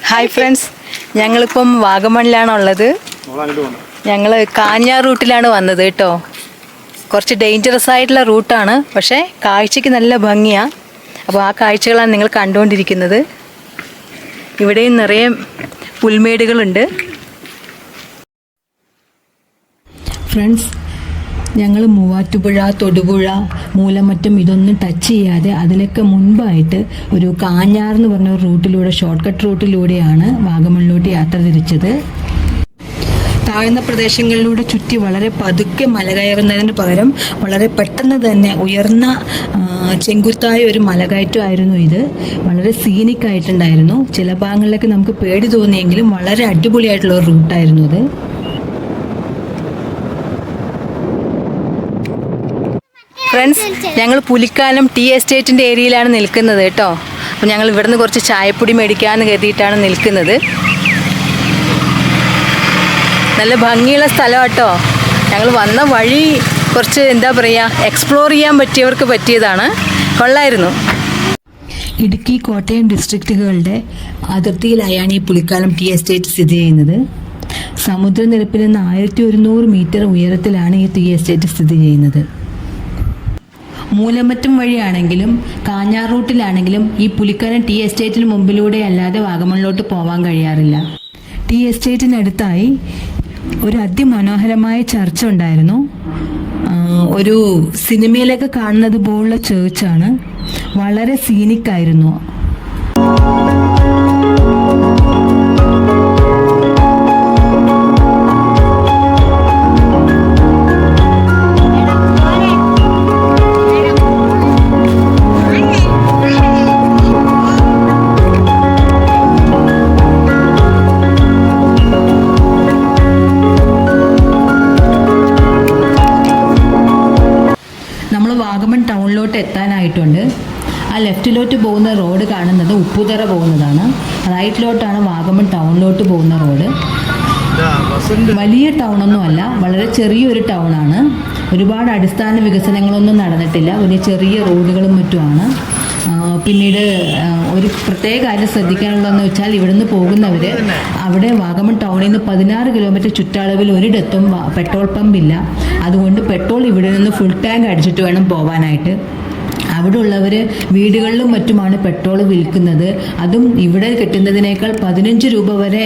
Hi friends, ഞങ്ങളിപ്പം വാഗമണിലാണുള്ളത്. ഞങ്ങൾ കാഞ്ഞാർ റൂട്ടിലാണ് വന്നത് കേട്ടോ. കുറച്ച് ഡേഞ്ചറസ് ആയിട്ടുള്ള റൂട്ടാണ്, പക്ഷേ കാഴ്ചയ്ക്ക് നല്ല ഭംഗിയാണ്. അപ്പോൾ ആ കാഴ്ചകളാണ് നിങ്ങൾ കണ്ടുകൊണ്ടിരിക്കുന്നത്. ഇവിടെയും നിറയെ പുൽമേടുകളുണ്ട്. ഫ്രണ്ട്സ്, ഞങ്ങൾ മൂവാറ്റുപുഴ, തൊടുപുഴ, മൂലമറ്റം ഇതൊന്നും ടച്ച് ചെയ്യാതെ അതിലൊക്കെ മുൻപായിട്ട് ഒരു കാഞ്ഞാർ എന്ന് പറഞ്ഞ റൂട്ടിലൂടെ, ഷോർട്ട് കട്ട് റൂട്ടിലൂടെയാണ് വാഗമണിലോട്ട് യാത്ര തിരിച്ചത്. താഴ്ന്ന പ്രദേശങ്ങളിലൂടെ ചുറ്റി വളരെ പതുക്കെ മല കയറുന്നതിന് പകരം വളരെ പെട്ടെന്ന് തന്നെ ഉയർന്ന ചെങ്കുത്തായ ഒരു മലകയറ്റമായിരുന്നു ഇത്. വളരെ സീനിക് ആയിട്ടുണ്ടായിരുന്നു. ചില ഭാഗങ്ങളിലൊക്കെ നമുക്ക് പേടി തോന്നിയെങ്കിലും വളരെ അടിപൊളിയായിട്ടുള്ള ഒരു റൂട്ടായിരുന്നു അത്. ഫ്രണ്ട്സ്, ഞങ്ങൾ പുലിക്കാനം ടീ എസ്റ്റേറ്റിൻ്റെ ഏരിയയിലാണ് നിൽക്കുന്നത് കേട്ടോ. അപ്പോൾ ഞങ്ങൾ ഇവിടുന്ന് കുറച്ച് ചായപ്പൊടി മേടിക്കാമെന്ന് കരുതിയിട്ടാണ് നിൽക്കുന്നത്. നല്ല ഭംഗിയുള്ള സ്ഥലം കേട്ടോ. ഞങ്ങൾ വന്ന വഴി കുറച്ച് എന്താ പറയുക, എക്സ്പ്ലോർ ചെയ്യാൻ പറ്റിയവർക്ക് പറ്റിയതാണ്. കൊള്ളായിരുന്നു. ഇടുക്കി, കോട്ടയം ഡിസ്ട്രിക്റ്റുകളുടെ അതിർത്തിയിലായാണ് ഈ പുലിക്കാനം ടീ എസ്റ്റേറ്റ് സ്ഥിതി ചെയ്യുന്നത്. സമുദ്രനിരപ്പിൽ നിന്ന് 1100 മീറ്റർ ഉയരത്തിലാണ് ഈ ടീ എസ്റ്റേറ്റ് സ്ഥിതി ചെയ്യുന്നത്. മൂലമറ്റം വഴിയാണെങ്കിലും കാഞ്ഞാർ റൂട്ടിലാണെങ്കിലും ഈ പുലിക്കാനം ടീ എസ്റ്റേറ്റിന് മുമ്പിലൂടെ അല്ലാതെ വാഗമണിലോട്ട് പോകാൻ കഴിയാറില്ല. ടീ എസ്റ്റേറ്റിനടുത്തായി ഒരു അതിമനോഹരമായ ചർച്ച് ഉണ്ടായിരുന്നു. ഒരു സിനിമയിലൊക്കെ കാണുന്നത് പോലുള്ള ചേർച്ചാണ്. വളരെ സീനിക്കായിരുന്നു. വാഗമൺ ടൗണിലോട്ട് എത്താനായിട്ടുണ്ട്. ആ ലെഫ്റ്റിലോട്ട് പോകുന്ന റോഡ് കാണുന്നത് ഉപ്പുതറ പോകുന്നതാണ്. റൈറ്റിലോട്ടാണ് വാഗമൺ ടൗണിലോട്ട് പോകുന്ന റോഡ്. വലിയ ടൗണൊന്നും അല്ല, വളരെ ചെറിയൊരു ടൗണാണ്. ഒരുപാട് അടിസ്ഥാന വികസനങ്ങളൊന്നും നടന്നിട്ടില്ല. വലിയ ചെറിയ റോഡുകളും മറ്റുമാണ്. പിന്നീട് ഒരു പ്രത്യേക കാര്യം ശ്രദ്ധിക്കാനുള്ളതെന്ന് വെച്ചാൽ, ഇവിടുന്ന് പോകുന്നവർ അവിടെ വാഗമൺ ടൗണിൽ നിന്ന് 16 കിലോമീറ്റർ ചുറ്റളവിൽ ഒരിടത്തും പെട്രോൾ പമ്പില്ല. അതുകൊണ്ട് പെട്രോൾ ഇവിടെ നിന്ന് ഫുൾ ടാങ്ക് അടിച്ചിട്ട് വേണം പോകാനായിട്ട്. അവിടെ ഉള്ളവർ വീടുകളിലും മറ്റുമാണ് പെട്രോൾ വിൽക്കുന്നത്. അതും ഇവിടെ കിട്ടുന്നതിനേക്കാൾ 15 രൂപ വരെ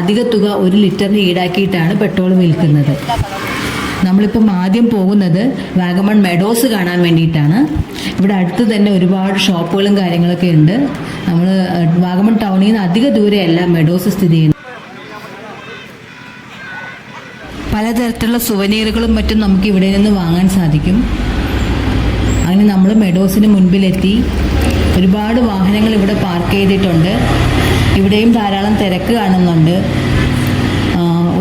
അധിക തുക 1 ലിറ്ററിന് ഈടാക്കിയിട്ടാണ് പെട്രോൾ വിൽക്കുന്നത്. നമ്മളിപ്പം ആദ്യം പോകുന്നത് വാഗമൺ മെഡോസ് കാണാൻ വേണ്ടിയിട്ടാണ്. ഇവിടെ അടുത്ത് തന്നെ ഒരുപാട് ഷോപ്പുകളും കാര്യങ്ങളൊക്കെ ഉണ്ട്. നമ്മൾ വാഗമൺ ടൗണിൽ നിന്ന് അധിക ദൂരെയല്ല മെഡോസ് സ്ഥിതി ചെയ്യുന്നത്. പലതരത്തിലുള്ള സുവനീറുകളും മറ്റും നമുക്ക് ഇവിടെ നിന്ന് വാങ്ങാൻ സാധിക്കും. അങ്ങനെ നമ്മൾ മെഡോസിന് മുൻപിലെത്തി. ഒരുപാട് വാഹനങ്ങൾ ഇവിടെ പാർക്ക് ചെയ്തിട്ടുണ്ട്. ഇവിടെയും ധാരാളം തിരക്ക് കാണുന്നുണ്ട്.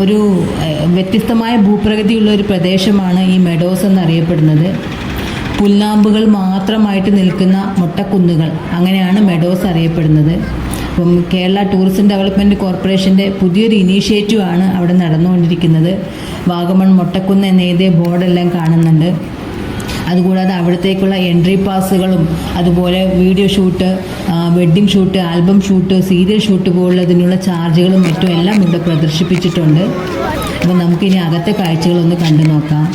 ഒരു വ്യത്യസ്തമായ ഭൂപ്രകൃതിയുള്ള ഒരു പ്രദേശമാണ് ഈ മെഡോസ് എന്നറിയപ്പെടുന്നത്. പുൽനാമ്പുകൾ മാത്രമായിട്ട് നിൽക്കുന്ന മൊട്ടക്കുന്നുകൾ, അങ്ങനെയാണ് മെഡോസ് അറിയപ്പെടുന്നത്. അപ്പം കേരള ടൂറിസം ഡെവലപ്മെൻറ്റ് കോർപ്പറേഷൻ്റെ പുതിയൊരു ഇനീഷ്യേറ്റീവാണ് അവിടെ നടന്നുകൊണ്ടിരിക്കുന്നത്. വാഗമൺ മൊട്ടക്കുന്ന് എന്ന എഴുതിയ ബോർഡെല്ലാം കാണുന്നുണ്ട്. അതുകൂടാതെ അവിടത്തേക്കുള്ള എൻട്രി പാസുകളും അതുപോലെ video shoot, wedding shoot, album shoot, serial shoot പോലുള്ളതിനുള്ള ചാർജുകളും മറ്റും എല്ലാം ഇവിടെ പ്രദർശിപ്പിച്ചിട്ടുണ്ട്. അപ്പോൾ നമുക്കിനി അകത്തെ കാഴ്ചകളൊന്ന് കണ്ടു നോക്കാം.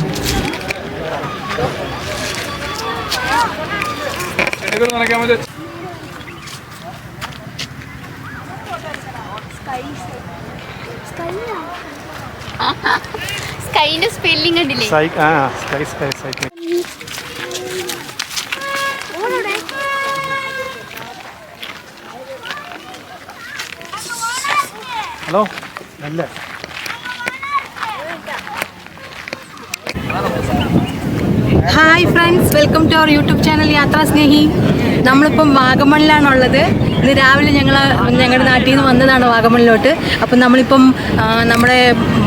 സ്കൈന്റെ സ്പെല്ലിംഗ് കണ്ടില്ലേ? ഹലോ, നല്ല hi friends, welcome to our YouTube channel Yathra Snehi. നമ്മളിപ്പം വാഗമണിലാണുള്ളത്. ഇന്ന് രാവിലെ ഞങ്ങളുടെ നാട്ടിൽ നിന്ന് വന്നതാണ് വാഗമണിലോട്ട്. അപ്പം നമ്മളിപ്പം നമ്മുടെ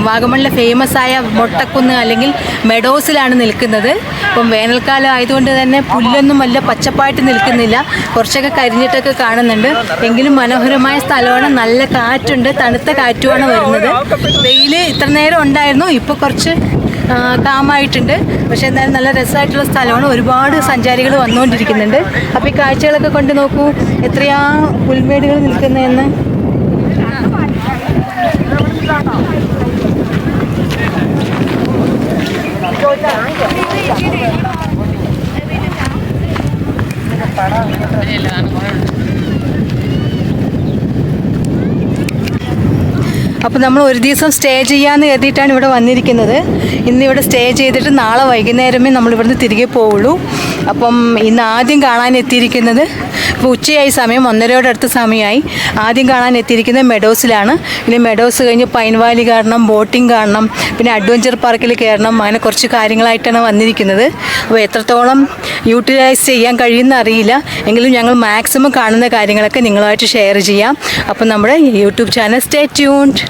വാഗമണിലെ ഫേമസ് ആയ മൊട്ടക്കുന്ന് അല്ലെങ്കിൽ മെഡോസിലാണ് നിൽക്കുന്നത്. ഇപ്പം വേനൽക്കാലം ആയതുകൊണ്ട് തന്നെ പുല്ലൊന്നും വല്ല പച്ചപ്പായിട്ട് നിൽക്കുന്നില്ല. കുറച്ചൊക്കെ കരിഞ്ഞിട്ടൊക്കെ കാണുന്നുണ്ട്. എങ്കിലും മനോഹരമായ സ്ഥലമാണ്. നല്ല കാറ്റുണ്ട്, തണുത്ത കാറ്റുമാണ് വരുന്നത്. വെയിൽ ഇത്ര നേരം ഉണ്ടായിരുന്നു, ഇപ്പോൾ കുറച്ച് കാമായിട്ടുണ്ട്. പക്ഷേ എന്തായാലും നല്ല രസമായിട്ടുള്ള സ്ഥലമാണ്. ഒരുപാട് സഞ്ചാരികൾ വന്നുകൊണ്ടിരിക്കുന്നുണ്ട്. അപ്പോൾ ഈ കാഴ്ചകളൊക്കെ കൊണ്ട് നോക്കൂ, എത്രയാ പുൽമേടുകൾ നിൽക്കുന്നതെന്ന്. അപ്പോൾ നമ്മൾ ഒരു ദിവസം സ്റ്റേ ചെയ്യാമെന്ന് കരുതിയിട്ടാണ് ഇവിടെ വന്നിരിക്കുന്നത്. ഇന്നിവിടെ സ്റ്റേ ചെയ്തിട്ട് നാളെ വൈകുന്നേരമേ നമ്മളിവിടുന്ന് തിരികെ പോവുള്ളൂ. അപ്പം ഇന്ന് ആദ്യം കാണാൻ എത്തിയിരിക്കുന്നത്, ഇപ്പോൾ ഉച്ചയായി, സമയം 1:30 അടുത്ത സമയമായി. ആദ്യം കാണാൻ എത്തിയിരിക്കുന്നത് മെഡോസിലാണ്. ഇനി മെഡോസ് കഴിഞ്ഞ് പൈൻ വാലി കാണണം, ബോട്ടിംഗ് കാണണം, പിന്നെ അഡ്വഞ്ചർ പാർക്കിൽ കയറണം. അങ്ങനെ കുറച്ച് കാര്യങ്ങളായിട്ടാണ് വന്നിരിക്കുന്നത്. അപ്പോൾ എത്രത്തോളം യൂട്ടിലൈസ് ചെയ്യാൻ കഴിയുമെന്ന് അറിയില്ല, എങ്കിലും ഞങ്ങൾ മാക്സിമം കാണുന്ന കാര്യങ്ങളൊക്കെ നിങ്ങളുമായിട്ട് ഷെയർ ചെയ്യാം. അപ്പം നമ്മുടെ യൂട്യൂബ് ചാനൽ സ്റ്റേ ട്യൂൺഡ്.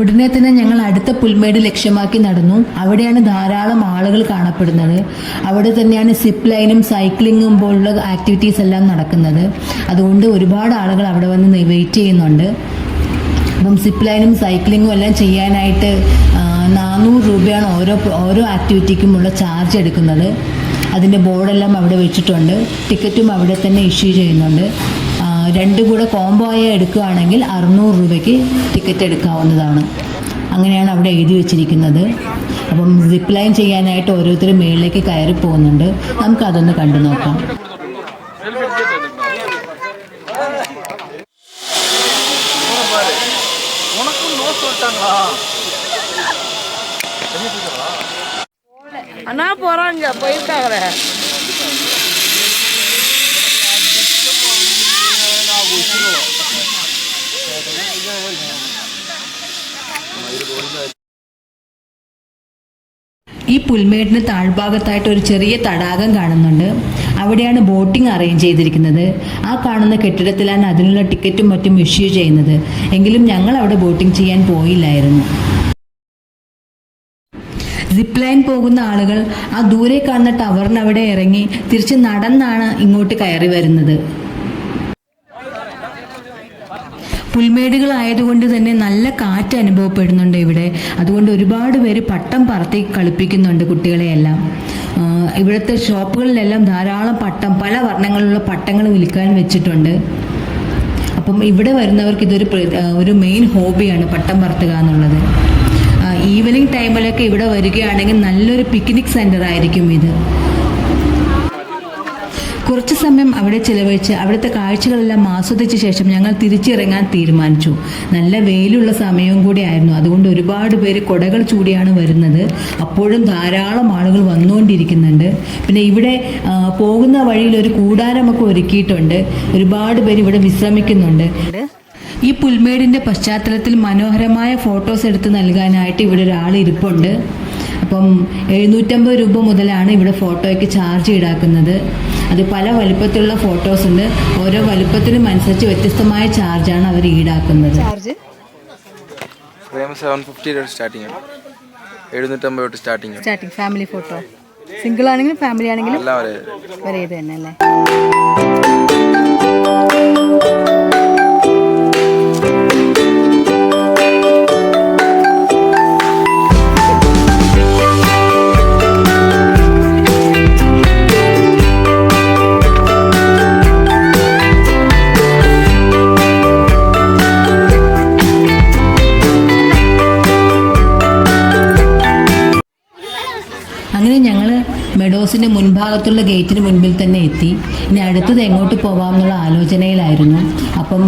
ഉടനെ തന്നെ ഞങ്ങൾ അടുത്ത പുൽമേട് ലക്ഷ്യമാക്കി നടന്നു. അവിടെയാണ് ധാരാളം ആളുകൾ കാണപ്പെടുന്നത്. അവിടെ തന്നെയാണ് സിപ്പ് ലൈനും സൈക്ലിങ്ങും പോലുള്ള ആക്ടിവിറ്റീസ് എല്ലാം നടക്കുന്നത്. അതുകൊണ്ട് ഒരുപാട് ആളുകൾ അവിടെ വന്ന് വെയിറ്റ് ചെയ്യുന്നുണ്ട്. അപ്പം സിപ്പ് ലൈനും സൈക്ലിങ്ങും എല്ലാം ചെയ്യാനായിട്ട് 400 രൂപയാണ് ഓരോ ആക്ടിവിറ്റിക്കുമുള്ള ചാർജ് എടുക്കുന്നത്. അതിൻ്റെ ബോർഡെല്ലാം അവിടെ വെച്ചിട്ടുണ്ട്. ടിക്കറ്റും അവിടെ തന്നെ ഇഷ്യൂ ചെയ്യുന്നുണ്ട്. രണ്ടും കൂടെ കോംബോ ആയി എടുക്കുകയാണെങ്കിൽ 600 രൂപയ്ക്ക് ടിക്കറ്റ് എടുക്കാവുന്നതാണ്. അങ്ങനെയാണ് അവിടെ എഴുതി വെച്ചിരിക്കുന്നത്. അപ്പം സിപ്പ് ലൈൻ ചെയ്യാനായിട്ട് ഓരോരുത്തരും മേളിലേക്ക് കയറി പോകുന്നുണ്ട്. നമുക്കതൊന്ന് കണ്ടു നോക്കാം. அண்ணா போறாங்க போயிருக்காங்க. ഈ പുൽമേടിന് താഴ്ഭാഗത്തായിട്ട് ഒരു ചെറിയ തടാകം കാണുന്നുണ്ട്. അവിടെയാണ് ബോട്ടിംഗ് അറേഞ്ച് ചെയ്തിരിക്കുന്നത്. ആ കാണുന്ന കെട്ടിടത്തിലാണ് അതിനുള്ള ടിക്കറ്റും മറ്റും ഇഷ്യൂ ചെയ്യുന്നത്. എങ്കിലും ഞങ്ങൾ അവിടെ ബോട്ടിംഗ് ചെയ്യാൻ പോയില്ലായിരുന്നു. സിപ്പ് ലൈൻ പോകുന്ന ആളുകൾ ആ ദൂരെ കാണുന്ന ടവറിന് അവിടെ ഇറങ്ങി തിരിച്ച് നടന്നാണ് ഇങ്ങോട്ട് കയറി വരുന്നത്. പുൽമേടുകളായതുകൊണ്ട് തന്നെ നല്ല കാറ്റ് അനുഭവപ്പെടുന്നുണ്ട് ഇവിടെ. അതുകൊണ്ട് ഒരുപാട് പേര് പട്ടം പറത്തി കളിപ്പിക്കുന്നുണ്ട് കുട്ടികളെയെല്ലാം. ഇവിടുത്തെ ഷോപ്പുകളിലെല്ലാം ധാരാളം പട്ടം, പല വർണ്ണങ്ങളിലുള്ള പട്ടങ്ങൾ വിൽക്കാൻ വെച്ചിട്ടുണ്ട്. അപ്പം ഇവിടെ വരുന്നവർക്ക് ഒരു മെയിൻ ഹോബിയാണ് പട്ടം പറത്തുക എന്നുള്ളത്. ഈവനിങ് ടൈമിലൊക്കെ ഇവിടെ വരികയാണെങ്കിൽ നല്ലൊരു പിക്നിക് സെൻ്റർ ആയിരിക്കും ഇത്. കുറച്ച് സമയം അവിടെ ചിലവഴിച്ച് അവിടുത്തെ കാഴ്ചകളെല്ലാം ആസ്വദിച്ച ശേഷം ഞങ്ങൾ തിരിച്ചിറങ്ങാൻ തീരുമാനിച്ചു. നല്ല വെയിലുള്ള സമയവും കൂടി ആയിരുന്നു. അതുകൊണ്ട് ഒരുപാട് പേര് കുടകൾ ചൂടിയാണ് വരുന്നത്. അപ്പോഴും ധാരാളം ആളുകൾ വന്നുകൊണ്ടിരിക്കുന്നുണ്ട്. പിന്നെ ഇവിടെ പോകുന്ന വഴിയിൽ ഒരു കൂടാരമൊക്കെ ഒരുക്കിയിട്ടുണ്ട്. ഒരുപാട് പേര് ഇവിടെ വിശ്രമിക്കുന്നുണ്ട്. ഈ പുൽമേടിൻ്റെ പശ്ചാത്തലത്തിൽ മനോഹരമായ ഫോട്ടോസ് എടുത്ത് നൽകാനായിട്ട് ഇവിടെ ഒരാൾ ഇരിപ്പുണ്ട്. അപ്പം 750 രൂപ മുതലാണ് ഇവിടെ ഫോട്ടോയ്ക്ക് ചാർജ് ഈടാക്കുന്നത്. അത് പല വലുപ്പത്തിലുള്ള ഫോട്ടോസ് ഉണ്ട്. ഓരോ വലുപ്പത്തിനും അനുസരിച്ച് വ്യത്യസ്തമായ ചാർജാണ് അവർ ഈടാക്കുന്നത്. ഫ്രെയിം 750 സ്റ്റാർട്ടിംഗ് ആണ്. 750 തൊട്ട് സ്റ്റാർട്ടിംഗ്. ഫാമിലി ഫോട്ടോ സിംഗിൾ ആണെങ്കിലും ഫാമിലി ആണെങ്കിലും എല്ലാം ഒരേ ഇത് തന്നെ അല്ലേ? അങ്ങനെ ഞങ്ങൾ മെഡോസിൻ്റെ മുൻഭാഗത്തുള്ള ഗേറ്റിന് മുൻപിൽ തന്നെ എത്തി. ഇനി അടുത്തത് എങ്ങോട്ട് പോകാമെന്നുള്ള ആലോചനയിലായിരുന്നു. അപ്പം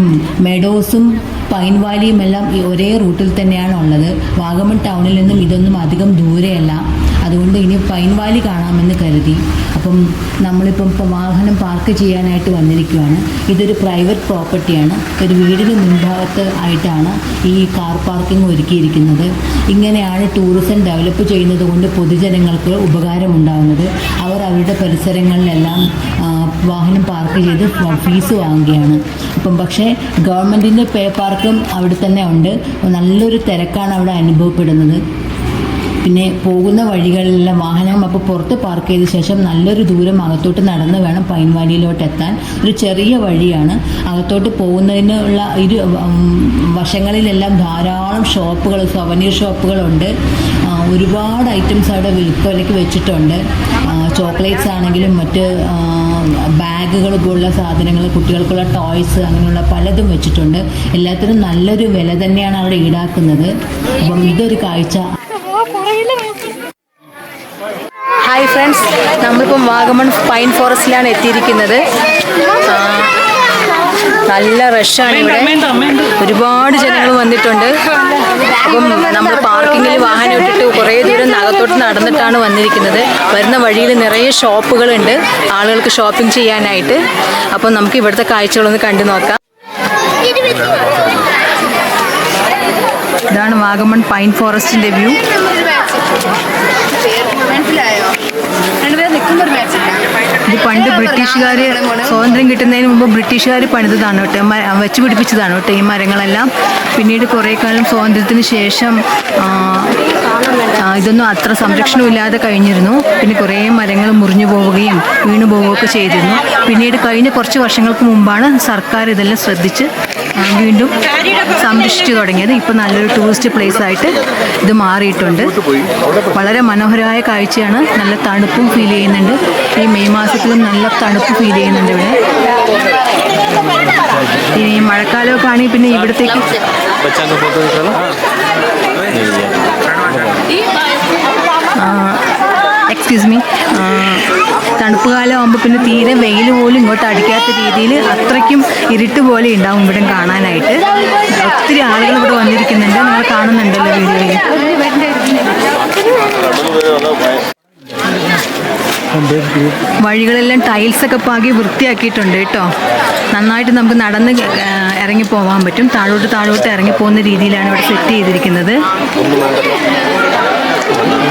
മെഡോസും പൈൻ വാലിയും എല്ലാം ഒരേ റൂട്ടിൽ തന്നെയാണ് ഉള്ളത്. വാഗമൺ ടൗണിൽ നിന്നും ഇതൊന്നും അധികം ദൂരെയല്ല. അതുകൊണ്ട് ഇനി പൈൻ വാലി കാണാമെന്ന് കരുതി. അപ്പം നമ്മളിപ്പം വാഹനം പാർക്ക് ചെയ്യാനായിട്ട് വന്നിരിക്കുകയാണ്. ഇതൊരു പ്രൈവറ്റ് പ്രോപ്പർട്ടിയാണ്. ഒരു വീടിന് മുൻഭാഗത്ത് ആയിട്ടാണ് ഈ കാർ പാർക്കിംഗ് ഒരുക്കിയിരിക്കുന്നത്. ഇങ്ങനെയാണ് ടൂറിസം ഡെവലപ്പ് ചെയ്യുന്നത് കൊണ്ട് പൊതുജനങ്ങൾക്ക് ഉപകാരമുണ്ടാകുന്നത്. അവർ അവരുടെ പരിസരങ്ങളിലെല്ലാം വാഹനം പാർക്ക് ചെയ്ത് ഫീസ് വാങ്ങുകയാണ്. അപ്പം പക്ഷേ ഗവൺമെൻറ്റിൻ്റെ പേ പാർക്കും അവിടെ തന്നെ ഉണ്ട്. നല്ലൊരു തിരക്കാണ് അവിടെ അനുഭവപ്പെടുന്നത്. പിന്നെ പോകുന്ന വഴികളിലെല്ലാം വാഹനം അപ്പോൾ പുറത്ത് പാർക്ക് ചെയ്ത ശേഷം നല്ലൊരു ദൂരം അകത്തോട്ട് നടന്ന് വേണം പൈൻ വാലിയിലോട്ട് എത്താൻ. ഒരു ചെറിയ വഴിയാണ്. അകത്തോട്ട് പോകുന്നതിനുള്ള വശങ്ങളിലെല്ലാം ധാരാളം ഷോപ്പുകൾ, സൊവനീർ ഷോപ്പുകളുണ്ട്. ഒരുപാട് ഐറ്റംസ് അവിടെ വിൽപ്പനയ്ക്ക് വെച്ചിട്ടുണ്ട്. ചോക്ലേറ്റ്സ് ആണെങ്കിലും മറ്റ് ബാഗുകൾ പോലുള്ള സാധനങ്ങൾ, കുട്ടികൾക്കുള്ള ടോയ്സ്, അങ്ങനെയുള്ള പലതും വെച്ചിട്ടുണ്ട്. എല്ലാത്തിനും നല്ലൊരു വില തന്നെയാണ് അവിടെ ഈടാക്കുന്നത്. അപ്പം ഇതൊരു കാഴ്ച. ഹായ് ഫ്രണ്ട്സ്, നമ്മളിപ്പം വാഗമൺ പൈൻ ഫോറസ്റ്റിലാണ് എത്തിയിരിക്കുന്നത്. നല്ല റഷാണ് ഇവിടെ. ഒരുപാട് ജനങ്ങൾ വന്നിട്ടുണ്ട്. അപ്പം നമ്മൾ പാർക്കിങ്ങിൽ വാഹനം ഇട്ടിട്ട് കുറേ ദൂരം അകത്തോട്ട് നടന്നിട്ടാണ് വന്നിരിക്കുന്നത്. വരുന്ന വഴിയിൽ നിറയെ ഷോപ്പുകളുണ്ട് ആളുകൾക്ക് ഷോപ്പിംഗ് ചെയ്യാനായിട്ട്. അപ്പം നമുക്ക് ഇവിടുത്തെ കാഴ്ചകളൊന്ന് കണ്ടു നോക്കാം. ഇതാണ് വാഗമൺ പൈൻ ഫോറസ്റ്റിൻ്റെ വ്യൂ. ഇത് പണ്ട് ബ്രിട്ടീഷുകാർ സ്വാതന്ത്ര്യം കിട്ടുന്നതിന് മുമ്പ് ബ്രിട്ടീഷുകാർ പണിതതാണ് കേട്ടോ, വെച്ച് പിടിപ്പിച്ചതാണ് കേട്ടോ ഈ മരങ്ങളെല്ലാം. പിന്നീട് കുറേ കാലം സ്വാതന്ത്ര്യത്തിന് ശേഷം ഇതൊന്നും അത്ര സംരക്ഷണമില്ലാതെ കഴിഞ്ഞിരുന്നു. പിന്നെ കുറേ മരങ്ങൾ മുറിഞ്ഞു പോവുകയും വീണു പോവുകയൊക്കെ ചെയ്തിരുന്നു. പിന്നീട് കഴിഞ്ഞ കുറച്ച് വർഷങ്ങൾക്ക് മുമ്പാണ് സർക്കാർ ഇതെല്ലാം ശ്രദ്ധിച്ച് വീണ്ടും സംരക്ഷിച്ചു തുടങ്ങിയത്. ഇപ്പോൾ നല്ലൊരു ടൂറിസ്റ്റ് പ്ലേസ് ആയിട്ട് ഇത് മാറിയിട്ടുണ്ട്. വളരെ മനോഹരമായ കാഴ്ചയാണ്. നല്ല തണുപ്പും ഫീൽ ചെയ്യുന്നുണ്ട്. ഈ മെയ് മാസത്തിലും നല്ല തണുപ്പ് ഫീൽ ചെയ്യുന്നുണ്ട് ഇവിടെ. ഈ മഴക്കാലമൊക്കെ ആണെങ്കിൽ പിന്നെ ഇവിടത്തേക്ക് എക്സ്ക്യൂസ് മീ തണുപ്പ് കാലം ആകുമ്പോൾ പിന്നെ തീരെ വെയിൽ പോലും ഇങ്ങോട്ട് അടിക്കാത്ത രീതിയിൽ അത്രയ്ക്കും ഇരുട്ട് പോലെ ഉണ്ടാവും ഇവിടെ കാണാനായിട്ട്. ഒത്തിരി ആളുകൾ ഇവിടെ വന്നിരിക്കുന്നുണ്ട്. നിങ്ങൾ കാണുന്നുണ്ടല്ലോ വീഡിയോയിൽ. വഴികളെല്ലാം ടൈൽസൊക്കെ പാകി വൃത്തിയാക്കിയിട്ടുണ്ട് കേട്ടോ. നന്നായിട്ട് നമുക്ക് നടന്ന് ഇറങ്ങി പോകാൻ പറ്റും. താഴോട്ട് ഇറങ്ങിപ്പോകുന്ന രീതിയിലാണ് ഇവിടെ സെറ്റ് ചെയ്തിരിക്കുന്നത്.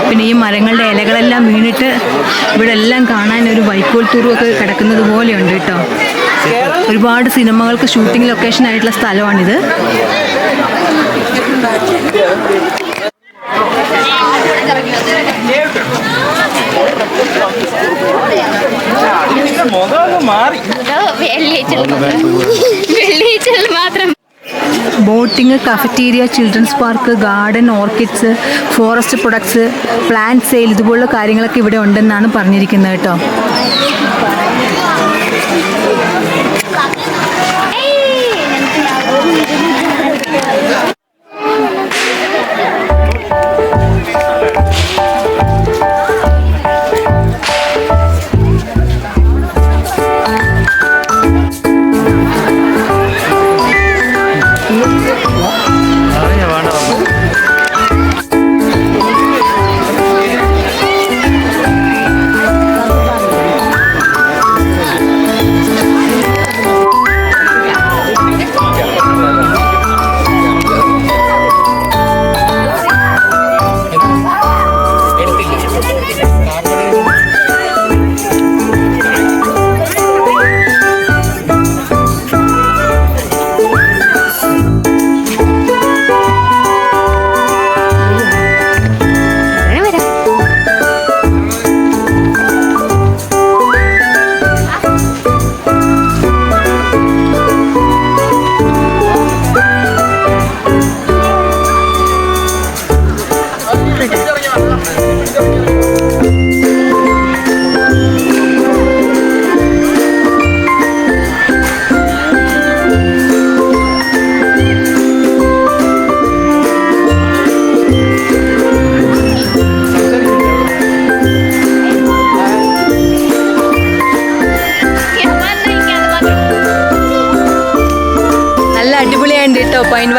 പിന്നെ ഈ മരങ്ങളുടെ ഇലകളെല്ലാം വീണിട്ട് ഇവിടെ എല്ലാം കാണാൻ ഒരു വൈക്കോൽ തൂറുമൊക്കെ കിടക്കുന്നത് പോലെയുണ്ട് കേട്ടോ. ഒരുപാട് സിനിമകൾക്ക് ഷൂട്ടിംഗ് ലൊക്കേഷൻ ആയിട്ടുള്ള സ്ഥലമാണിത്. മാത്രം boating, cafeteria, children's park, garden, orchids, forest products, plant sale, ഇതുപോലുള്ള കാര്യങ്ങളൊക്കെ ഇവിടെ ഉണ്ടെന്നാണ് പറഞ്ഞിരിക്കുന്നത് കേട്ടോ.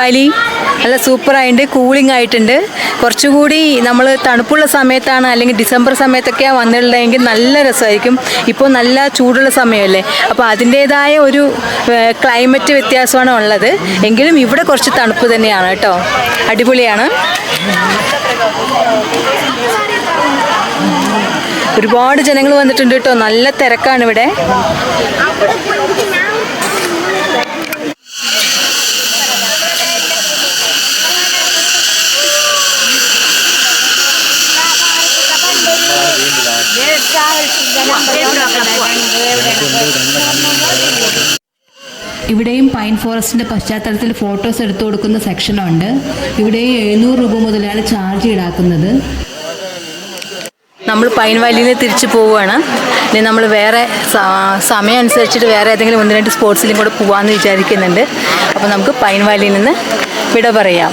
വാലി നല്ല സൂപ്പറായിട്ടുണ്ട്, കൂളിംഗ് ആയിട്ടുണ്ട്. കുറച്ചുകൂടി നമ്മൾ തണുപ്പുള്ള സമയത്താണ് അല്ലെങ്കിൽ ഡിസംബർ സമയത്തൊക്കെയാണ് വന്നിട്ടുള്ളതെങ്കിൽ നല്ല രസമായിരിക്കും. ഇപ്പോൾ നല്ല ചൂടുള്ള സമയമല്ലേ, അപ്പോൾ അതിൻ്റേതായ ഒരു ക്ലൈമറ്റ് വ്യത്യാസമാണ് ഉള്ളത്. എങ്കിലും ഇവിടെ കുറച്ച് തണുപ്പ് തന്നെയാണ് കേട്ടോ, അടിപൊളിയാണ്. ഒരുപാട് ജനങ്ങൾ വന്നിട്ടുണ്ട് കേട്ടോ, നല്ല തിരക്കാണ് ഇവിടെ. ഇവിടെയും പൈൻ ഫോറസ്റ്റിൻ്റെ പശ്ചാത്തലത്തിൽ ഫോട്ടോസ് എടുത്തു കൊടുക്കുന്ന സെക്ഷനുണ്ട്. ഇവിടെ 700 രൂപ മുതലാണ് ചാർജ് ഈടാക്കുന്നത്. നമ്മൾ പൈൻ വാലിയിൽ നിന്ന് തിരിച്ചു പോവുകയാണ്. ഇനി നമ്മൾ വേറെ സമയം അനുസരിച്ചിട്ട് വേറെ ഏതെങ്കിലും 1-2 സ്പോട്സിലും കൂടെ പോകാമെന്ന് വിചാരിക്കുന്നുണ്ട്. അപ്പോൾ നമുക്ക് പൈൻ വാലിയിൽ നിന്ന് വിട പറയാം.